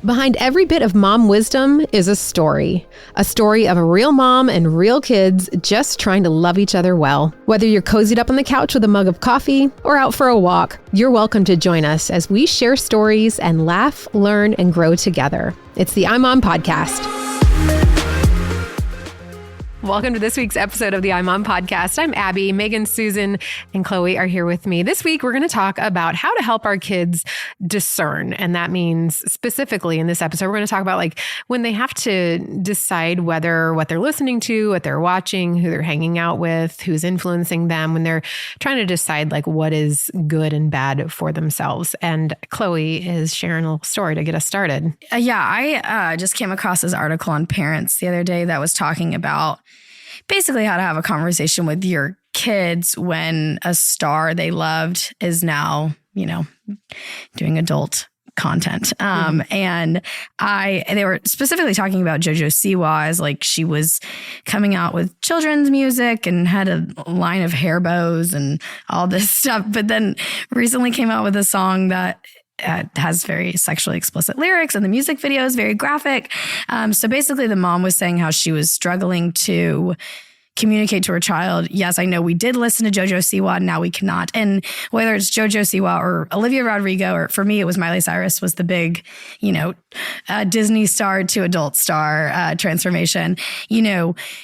Behind every bit of mom wisdom is a story of a real mom and real kids just trying to love each other well. Whether you're cozied up on the couch with a mug of coffee or out for a walk, you're welcome to join us as we share stories and laugh, learn, and grow together. It's the iMom Podcast. Welcome to this week's episode of the iMom Podcast. I'm Abby. Megan, Susan, and Chloe are here with me. This week, we're going to talk about how to help our kids discern. And that means specifically in this episode, we're going to talk about like when they have to decide whether what they're listening to, what they're watching, who they're hanging out with, who's influencing them, when they're trying to decide like what is good and bad for themselves. And Chloe is sharing a little story to get us started. I just came across this article on parents the other day that was talking about basically how to have a conversation with your kids when a star they loved is now, doing adult content. And they were specifically talking about JoJo Siwa as like she was coming out with children's music and had a line of hair bows and all this stuff, but then recently came out with a song that has very sexually explicit lyrics and the music video is very graphic. So basically the mom was saying how she was struggling to communicate to her child, yes, I know we did listen to JoJo Siwa, now we cannot. And whether it's JoJo Siwa or Olivia Rodrigo, or for me, it was Miley Cyrus was the big, Disney star to adult star transformation.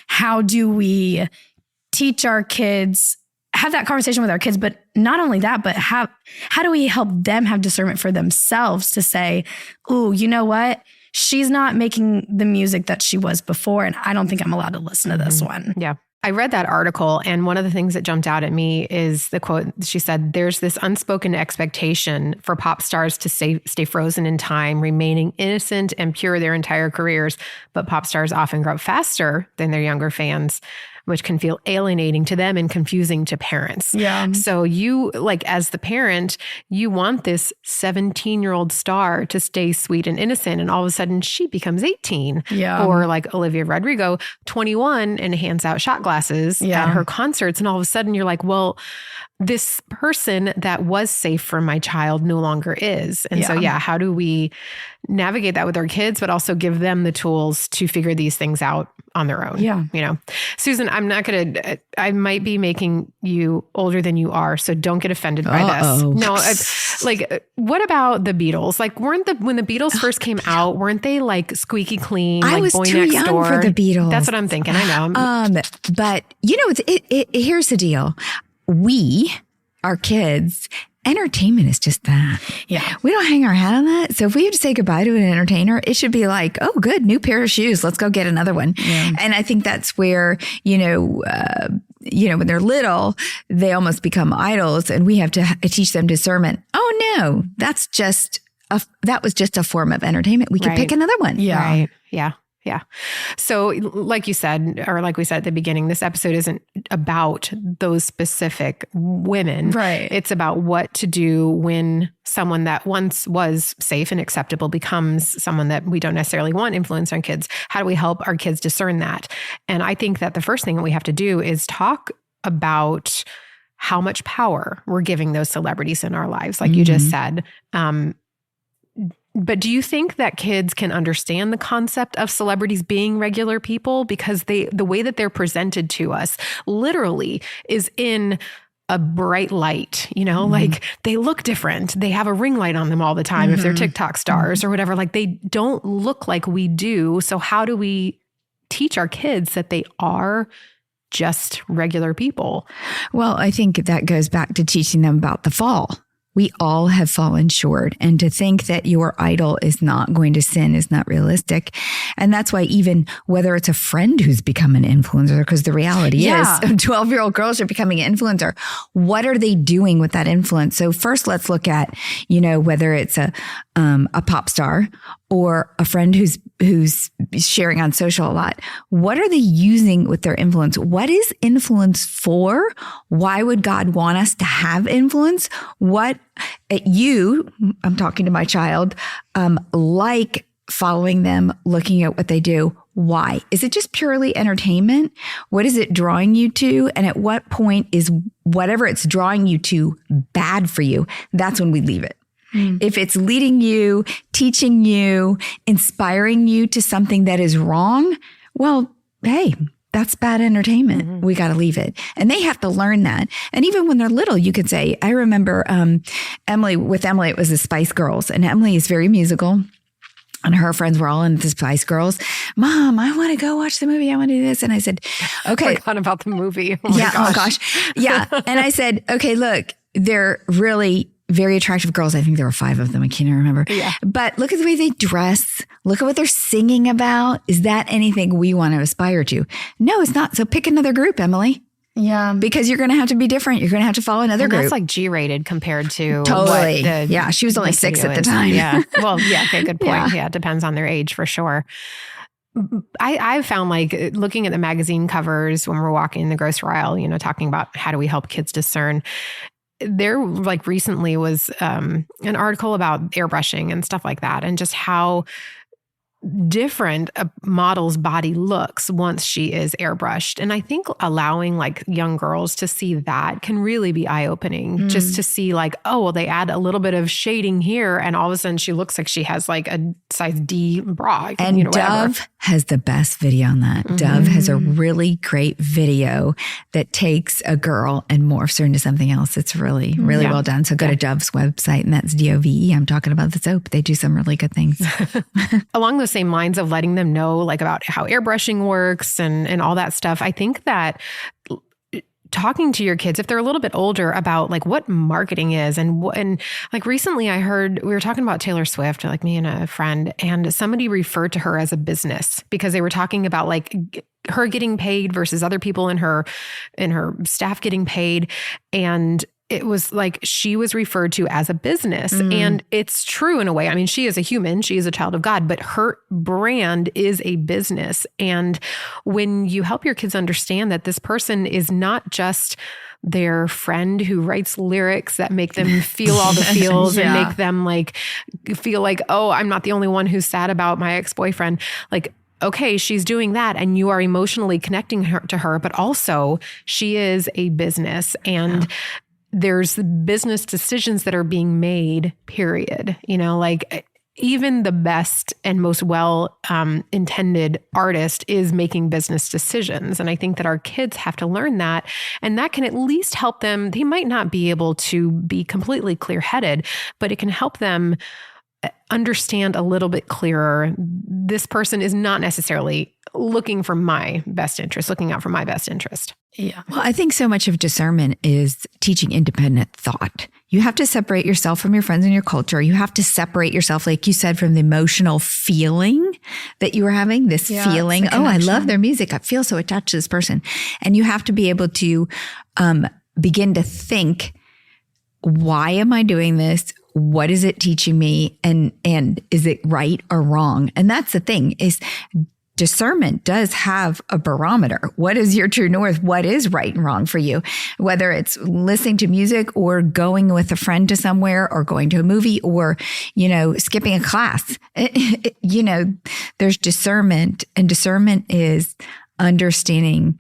How do we teach our kids, have that conversation with our kids, but not only that, but how do we help them have discernment for themselves to say, ooh, you know what? She's not making the music that she was before, and I don't think I'm allowed to listen to this one. Yeah. I read that article, and one of the things that jumped out at me is the quote. She said, there's this unspoken expectation for pop stars to stay frozen in time, remaining innocent and pure their entire careers. But pop stars often grow up faster than their younger fans, which can feel alienating to them and confusing to parents. Yeah. So you, like as the parent, you want this 17-year-old star to stay sweet and innocent, and all of a sudden she becomes 18. Yeah. Or like Olivia Rodrigo, 21 and hands out shot glasses at her concerts. And all of a sudden you're like, well, this person that was safe for my child no longer is. And so, how do we navigate that with our kids, but also give them the tools to figure these things out on their own? Yeah. Susan, I might be making you older than you are, so don't get offended by this. No, what about the Beatles? Like, when the Beatles first came out, weren't they like squeaky clean? I like was Boy too Next young Door? for the Beatles. That's what I'm thinking. I know. But here's the deal. We, our kids, entertainment is just that. Yeah. We don't hang our hat on that. So if we have to say goodbye to an entertainer, it should be like, oh, good, new pair of shoes. Let's go get another one. Yeah. And I think that's where, when they're little, they almost become idols, and we have to teach them discernment. Oh, no, that was just a form of entertainment. We could pick another one. Yeah. Right. Yeah. Yeah. So like you said, or like we said at the beginning, this episode isn't about those specific women. Right. It's about what to do when someone that once was safe and acceptable becomes someone that we don't necessarily want influence on kids. How do we help our kids discern that? And I think that the first thing that we have to do is talk about how much power we're giving those celebrities in our lives, like you just said. But do you think that kids can understand the concept of celebrities being regular people? Because the way that they're presented to us literally is in a bright light, like they look different. They have a ring light on them all the time if they're TikTok stars or whatever. Like they don't look like we do. So how do we teach our kids that they are just regular people? Well, I think that goes back to teaching them about the fall. We all have fallen short, and to think that your idol is not going to sin is not realistic. And that's why even whether it's a friend who's become an influencer, because the reality is 12-year-old girls are becoming an influencer. What are they doing with that influence? So first let's look at, whether it's a pop star or a friend who's sharing on social a lot. What are they using with their influence? What is influence for? Why would God want us to have influence? What I'm talking to my child, like following them, looking at what they do. Why? Is it just purely entertainment? What is it drawing you to? And at what point is whatever it's drawing you to bad for you? That's when we leave it. If it's leading you, teaching you, inspiring you to something that is wrong, well, hey, that's bad entertainment. We got to leave it. And they have to learn that. And even when they're little, you could say, I remember Emily, it was the Spice Girls, and Emily is very musical. And her friends were all in the Spice Girls. Mom, I want to go watch the movie. I want to do this. And I said, okay. I forgot about the movie. Oh yeah. Oh gosh. Yeah. And I said, okay, look, they're really very attractive girls. I think there were 5 of them. I can't remember. Yeah. But look at the way they dress. Look at what they're singing about. Is that anything we want to aspire to? No, it's not. So pick another group, Emily. Yeah. Because you're going to have to be different. You're going to have to follow another group. That's like G-rated compared to totally. What Yeah. She was only 6 at the time. Yeah. Well, yeah. Okay. Good point. Yeah. Yeah. It depends on their age for sure. I've found like looking at the magazine covers when we're walking in the grocery aisle, talking about how do we help kids discern. There like recently was an article about airbrushing and stuff like that, and just how different a model's body looks once she is airbrushed. And I think allowing like young girls to see that can really be eye-opening, just to see like, oh, well, they add a little bit of shading here and all of a sudden she looks like she has like a size D bra. And Dove has the best video on that. Dove has a really great video that takes a girl and morphs her into something else. It's really, really well done. So go to Dove's website, and that's DOVE. I'm talking about the soap. They do some really good things. Along those same lines of letting them know like about how airbrushing works and all that stuff, I think that talking to your kids, if they're a little bit older, about like what marketing is and like recently I heard we were talking about Taylor Swift, like me and a friend, and somebody referred to her as a business because they were talking about like her getting paid versus other people in her staff getting paid. And it was like she was referred to as a business. And it's true in a way. I mean, she is a human. She is a child of God, but her brand is a business. And when you help your kids understand that this person is not just their friend who writes lyrics that make them feel all the feels and make them like feel like, oh, I'm not the only one who's sad about my ex-boyfriend. Like, okay, she's doing that and you are emotionally connecting her to her, but also she is a business and there's business decisions that are being made, period. Like even the best and most well intended artist is making business decisions. And I think that our kids have to learn that. And that can at least help them. They might not be able to be completely clear-headed, but it can help them understand a little bit clearer. This person is not necessarily looking for my best interest, looking out for my best interest. Yeah. Well, I think so much of discernment is teaching independent thought. You have to separate yourself from your friends and your culture. You have to separate yourself, like you said, from the emotional feeling that you were having, this feeling, oh, I love their music. I feel so attached to this person. And you have to be able to begin to think, why am I doing this? What is it teaching me? And is it right or wrong? And that's the thing is discernment does have a barometer. What is your true north? What is right and wrong for you? Whether it's listening to music or going with a friend to somewhere or going to a movie or, skipping a class. There's discernment, and discernment is understanding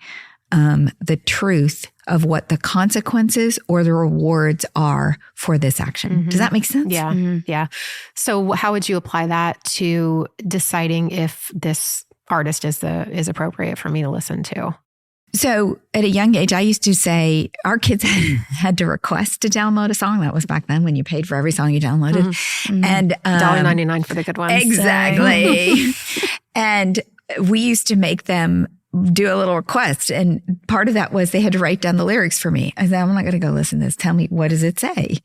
the truth of what the consequences or the rewards are for this action. Does that make sense? Yeah. Yeah. So how would you apply that to deciding if this artist is appropriate for me to listen to? So at a young age, I used to say our kids had to request to download a song. That was back then when you paid for every song you downloaded. And $1.99 for the good ones. Exactly. And we used to make them do a little request. And part of that was they had to write down the lyrics for me. I said, I'm not going to go listen to this. Tell me, what does it say?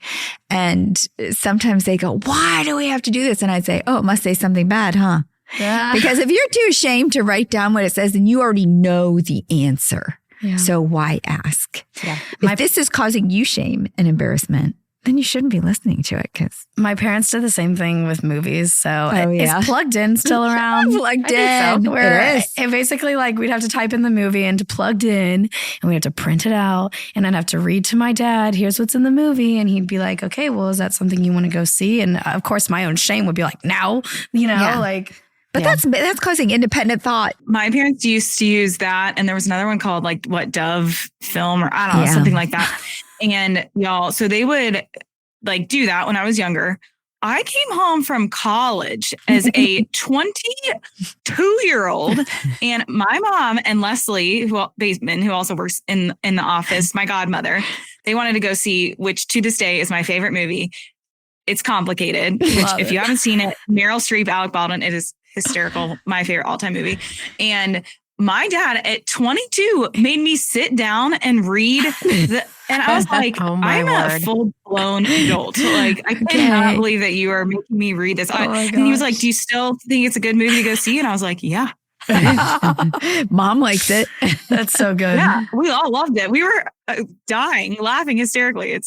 And sometimes they go, why do we have to do this? And I'd say, oh, it must say something bad, huh? Yeah. Because if you're too ashamed to write down what it says, then you already know the answer. Yeah. So why ask? Yeah. If this is causing you shame and embarrassment, then you shouldn't be listening to it. Because my parents did the same thing with movies. So is Plugged In still around? Plugged In. So. It basically like we'd have to type in the movie into Plugged In and we have to print it out. And I'd have to read to my dad, here's what's in the movie. And he'd be like, okay, well, is that something you want to go see? And of course, my own shame would be like, now, But that's causing independent thought. My parents used to use that. And there was another one called Dove Film or I don't know, something like that. And y'all, so they would do that when I was younger. I came home from college as a 22-year-old, and my mom and Leslie, Bateman, who also works in the office, my godmother, they wanted to go see, which to this day is my favorite movie. It's Complicated, which if you haven't seen it, Meryl Streep, Alec Baldwin, it is hysterical. My favorite all-time movie. And my dad at 22 made me sit down and read and I was like, I'm a full-blown adult. Like, I cannot believe that you are making me read this. And he was like, do you still think it's a good movie to go see? And I was like, yeah. Mom likes it. That's so good. Yeah, we all loved it. We were dying, laughing hysterically.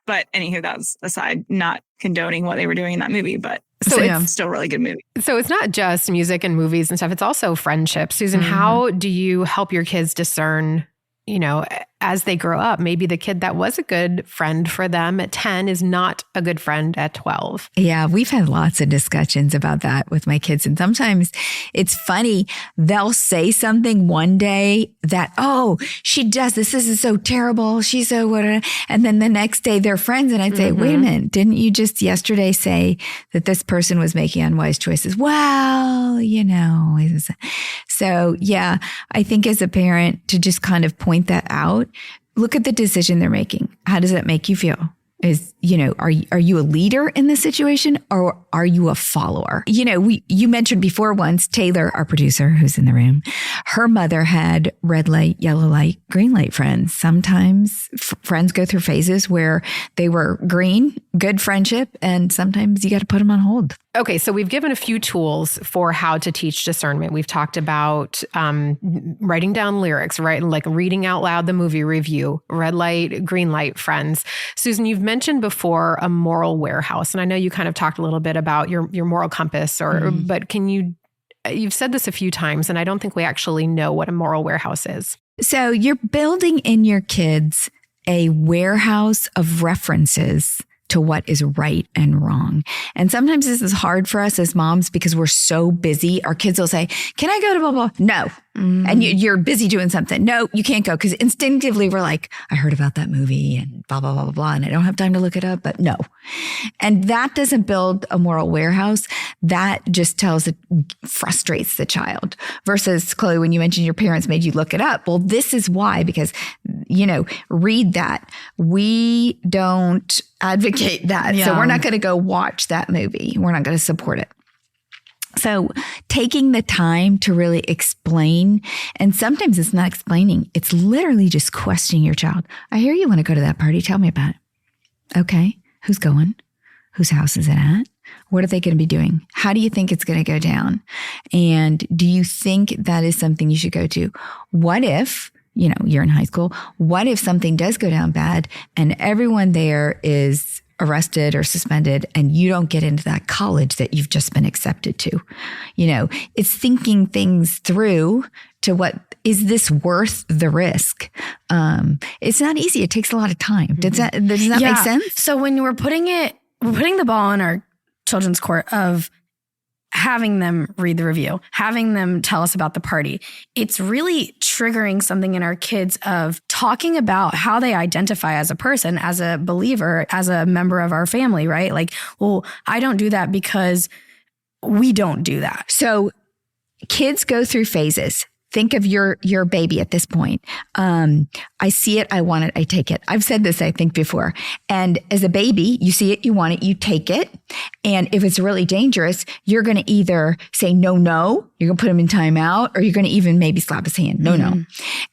But anywho, that was aside, not condoning what they were doing in that movie, but it's still a really good movie. So it's not just music and movies and stuff. It's also friendship. Susan, how do you help your kids discern, as they grow up? Maybe the kid that was a good friend for them at 10 is not a good friend at 12. Yeah, we've had lots of discussions about that with my kids. And sometimes it's funny. They'll say something one day that, oh, she does this. This is so terrible. She's so whatever. And then the next day they're friends. And I'd say, wait a minute, didn't you just yesterday say that this person was making unwise choices? Well, So yeah, I think as a parent to just kind of point that out, look at the decision they're making. How does that make you feel? Are you a leader in this situation or are you a follower? You mentioned before once, Taylor, our producer who's in the room, her mother had red light, yellow light, green light friends. Sometimes friends go through phases where they were green, good friendship, and sometimes you got to put them on hold. Okay, so we've given a few tools for how to teach discernment. We've talked about writing down lyrics, right? Like reading out loud the movie review, red light, green light friends. Susan, you've mentioned before a moral warehouse, and I know you kind of talked a little bit about your moral compass, but you've said this a few times, and I don't think we actually know what a moral warehouse is. So you're building in your kids a warehouse of references to what is right and wrong. And sometimes this is hard for us as moms because we're so busy. Our kids will say, can I go to blah, blah? No. And you're busy doing something. No, you can't go. Because instinctively we're like, I heard about that movie and blah, blah, blah, blah, blah. And I don't have time to look it up, but no. And that doesn't build a moral warehouse. That just frustrates the child. Versus, Chloe, when you mentioned your parents made you look it up. Well, this is why, because, read that. We don't advocate that. Yeah. So we're not going to go watch that movie. We're not going to support it. So taking the time to really explain, and sometimes it's not explaining, it's literally just questioning your child. I hear you want to go to that party. Tell me about it. Okay. Who's going? Whose house is it at? What are they going to be doing? How do you think it's going to go down? And do you think that is something you should go to? What if, you're in high school, what if something does go down bad and everyone there is arrested or suspended and you don't get into that college that you've just been accepted to? It's thinking things through to what is this worth the risk? It's not easy. It takes a lot of time. Does that make sense? So when we're putting the ball in our children's court of having them read the review, having them tell us about the party, it's really triggering something in our kids of talking about how they identify as a person, as a believer, as a member of our family, right? Like, well, I don't do that because we don't do that. So kids go through phases. Think of your baby at this point. I see it, I want it, I take it. I've said this, I think, before. And as a baby, you see it, you want it, you take it. And if it's really dangerous, you're going to either say, no, you're going to put him in timeout, or you're going to even maybe slap his hand. No.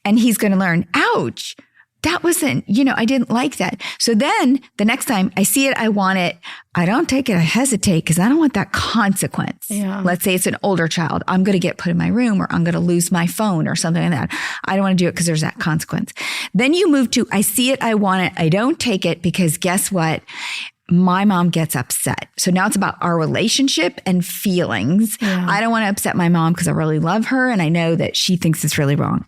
And he's going to learn, ouch, that wasn't, I didn't like that. So then the next time I see it, I want it, I don't take it, I hesitate because I don't want that consequence. Yeah. Let's say it's an older child. I'm going to get put in my room, or I'm going to lose my phone or something like that. I don't want to do it because there's that consequence. Then you move to, I see it, I want it, I don't take it because guess what? My mom gets upset. So now it's about our relationship and feelings. Yeah. I don't want to upset my mom because I really love her and I know that she thinks it's really wrong.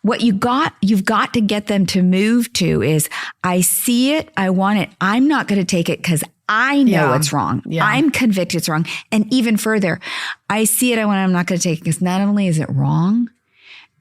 What you've got to get them to move to is, I see it, I want it. I'm not going to take it because I know it's wrong. Yeah. I'm convicted it's wrong. And even further, I see it, I want it, I'm not going to take it because not only is it wrong,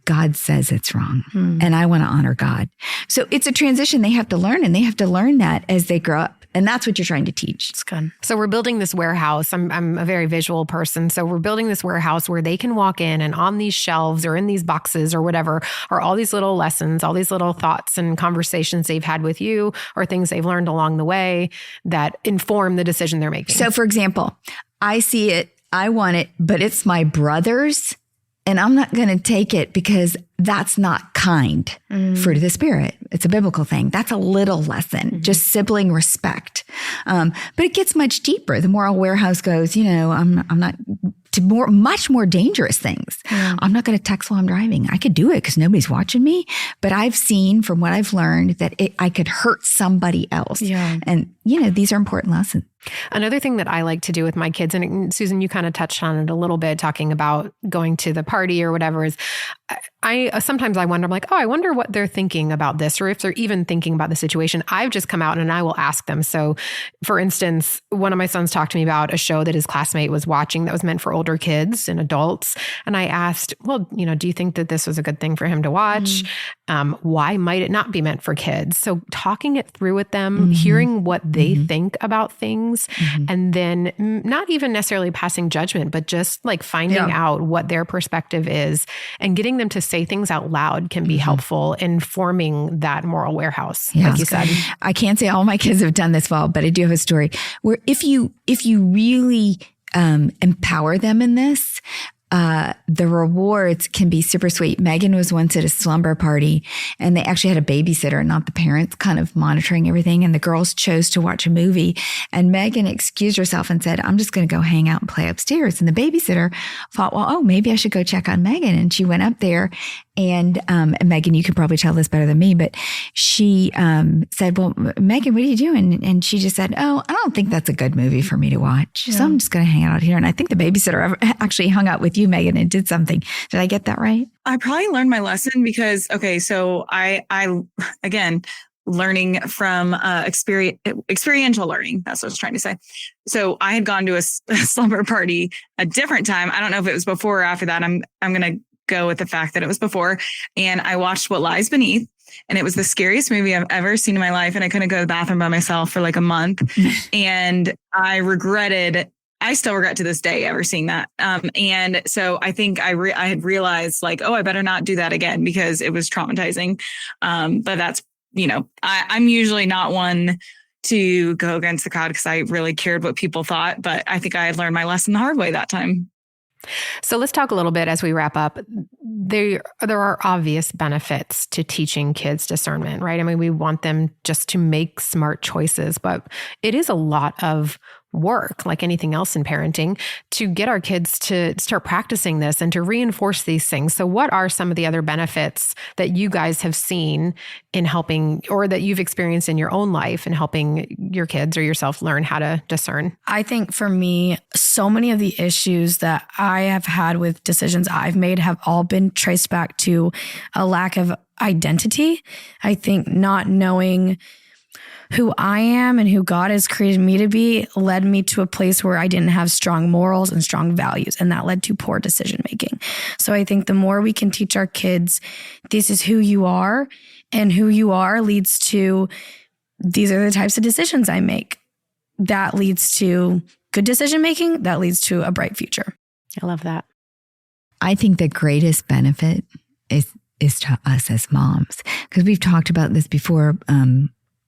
God says it's wrong. And I want to honor God. So it's a transition they have to learn, and they have to learn that as they grow up. And that's what you're trying to teach. It's good. So we're building this warehouse. I'm a very visual person. So we're building this warehouse where they can walk in, and on these shelves or in these boxes or whatever are all these little lessons, all these little thoughts and conversations they've had with you or things they've learned along the way that inform the decision they're making. So for example, I see it, I want it, but it's my brother's, and I'm not going to take it because that's not kind. Fruit of the Spirit. It's a biblical thing. That's a little lesson, just sibling respect. But it gets much deeper. The moral warehouse goes, I'm not to much more dangerous things. I'm not going to text while I'm driving. I could do it because nobody's watching me, but I've seen from what I've learned that I could hurt somebody else. Yeah. And these are important lessons. Another thing that I like to do with my kids, and Susan, you kind of touched on it a little bit, talking about going to the party or whatever, is sometimes I wonder, I'm like, I wonder what they're thinking about this, or if they're even thinking about the situation. I've just come out and I will ask them. So for instance, one of my sons talked to me about a show that his classmate was watching that was meant for older kids and adults. And I asked, well, do you think that this was a good thing for him to watch? Why might it not be meant for kids? So talking it through with them, hearing what they think about things, and then not even necessarily passing judgment, but just like finding out what their perspective is and getting them to say things out loud can be helpful in forming that moral warehouse, like you said. I can't say all my kids have done this well, but I do have a story where if you really empower them in this, the rewards can be super sweet. Megan was once at a slumber party and they actually had a babysitter, not the parents, kind of monitoring everything. And the girls chose to watch a movie. And Megan excused herself and said, I'm just going to go hang out and play upstairs. And the babysitter thought, well, maybe I should go check on Megan. And she went up there. And Megan, you can probably tell this better than me, but she said, well, Megan, what are you doing? And she just said, I don't think that's a good movie for me to watch. So I'm just going to hang out here. And I think the babysitter actually hung out with you, Megan, and did something. Did I get that right? I probably learned my lesson because, so I again, learning from experiential learning. That's what I was trying to say. So I had gone to a slumber party a different time. I don't know if it was before or after that. I'm going to go with the fact that it was before. And I watched What Lies Beneath. And it was the scariest movie I've ever seen in my life. And I couldn't go to the bathroom by myself for like a month. And I still regret to this day ever seeing that. And so I think I had realized like, I better not do that again because it was traumatizing. But that's, I'm usually not one to go against the crowd because I really cared what people thought. But I think I had learned my lesson the hard way that time. So let's talk a little bit as we wrap up. There are obvious benefits to teaching kids discernment, right? I mean, we want them just to make smart choices, but it is a lot of work, like anything else in parenting, to get our kids to start practicing this and to reinforce these things. So what are some of the other benefits that you guys have seen in helping, or that you've experienced in your own life in helping your kids or yourself learn how to discern? I think for me, so many of the issues that I have had with decisions I've made have all been traced back to a lack of identity. I think not knowing who I am and who God has created me to be led me to a place where I didn't have strong morals and strong values, and that led to poor decision making. So I think the more we can teach our kids, this is who you are, and who you are leads to, these are the types of decisions I make. That leads to good decision making. That leads to a bright future. I love that. I think the greatest benefit is to us as moms, because we've talked about this before,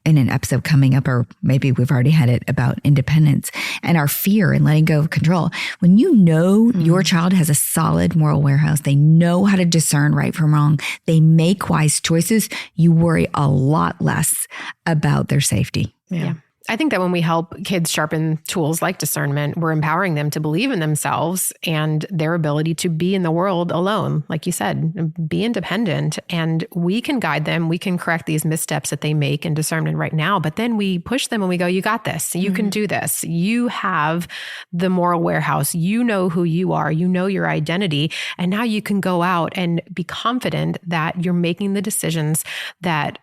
in an episode coming up, or maybe we've already had it, about independence and our fear and letting go of control. When you know your child has a solid moral warehouse, they know how to discern right from wrong, they make wise choices, you worry a lot less about their safety. Yeah. I think that when we help kids sharpen tools like discernment, we're empowering them to believe in themselves and their ability to be in the world alone. Like you said, be independent, and we can guide them. We can correct these missteps that they make in discernment right now, but then we push them and we go, you got this. You can do this. You have the moral warehouse. You know who you are. You know your identity. And now you can go out and be confident that you're making the decisions that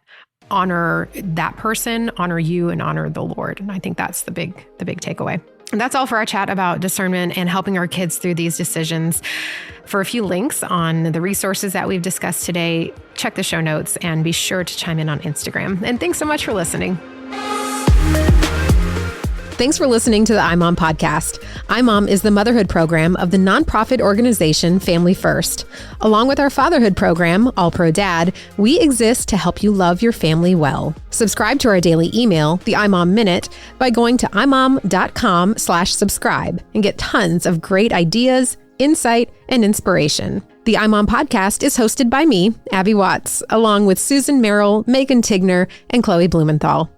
honor that person, honor you, and honor the Lord. And I think that's the big takeaway. And that's all for our chat about discernment and helping our kids through these decisions. For a few links on the resources that we've discussed today, check the show notes and be sure to chime in on Instagram. And thanks so much for listening. Thanks for listening to the iMom podcast. iMom is the motherhood program of the nonprofit organization Family First. Along with our fatherhood program, All Pro Dad, we exist to help you love your family well. Subscribe to our daily email, the iMom Minute, by going to imom.com/subscribe and get tons of great ideas, insight, and inspiration. The iMom podcast is hosted by me, Abby Watts, along with Susan Merrill, Megan Tigner, and Chloe Blumenthal.